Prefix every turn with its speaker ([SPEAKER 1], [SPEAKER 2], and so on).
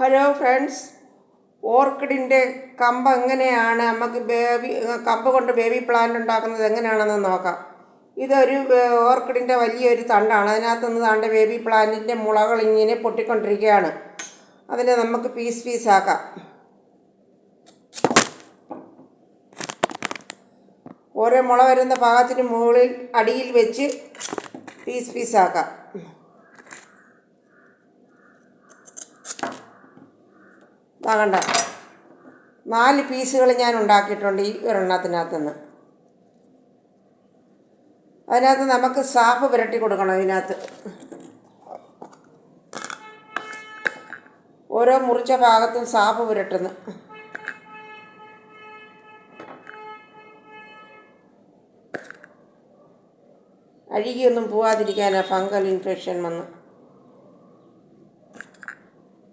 [SPEAKER 1] Hello friends, ഓർക്കിഡിൻ്റെ കമ്പ് എങ്ങനെയാണ് നമുക്ക് കമ്പ് കൊണ്ട് ബേബി പ്ലാന്റ് ഉണ്ടാക്കുന്നത് എങ്ങനെയാണെന്ന് നോക്കാം. ഇതൊരു ഓർക്കിഡിൻ്റെ വലിയൊരു തണ്ടാണ്. അതിനകത്തുനിന്ന് താണ്ട ബേബി പ്ലാന്റിൻ്റെ മുളകൾ ഇങ്ങനെ പൊട്ടിക്കൊണ്ടിരിക്കുകയാണ്. അതിനെ നമുക്ക് പീസാക്കാം. ഓരോ മുള വരുന്ന ഭാഗത്തിന് മുകളിൽ അടിയിൽ വെച്ച് പീസാക്കാം. കണ്ട 4 പീസുകൾ ഞാൻ ഉണ്ടാക്കിയിട്ടുണ്ട് ഈ ഒരെണ്ണത്തിനകത്തുനിന്ന്. അതിനകത്ത് നമുക്ക് സാപ്പ് പുരട്ടി കൊടുക്കണം. ഇതിനകത്ത് ഓരോ മുറിച്ച ഭാഗത്തും സാപ്പ് പുരട്ടുന്നു. അഴുകിയൊന്നും പോവാതിരിക്കാനാണ് ഫംഗൽ ഇൻഫെക്ഷൻ വന്ന്.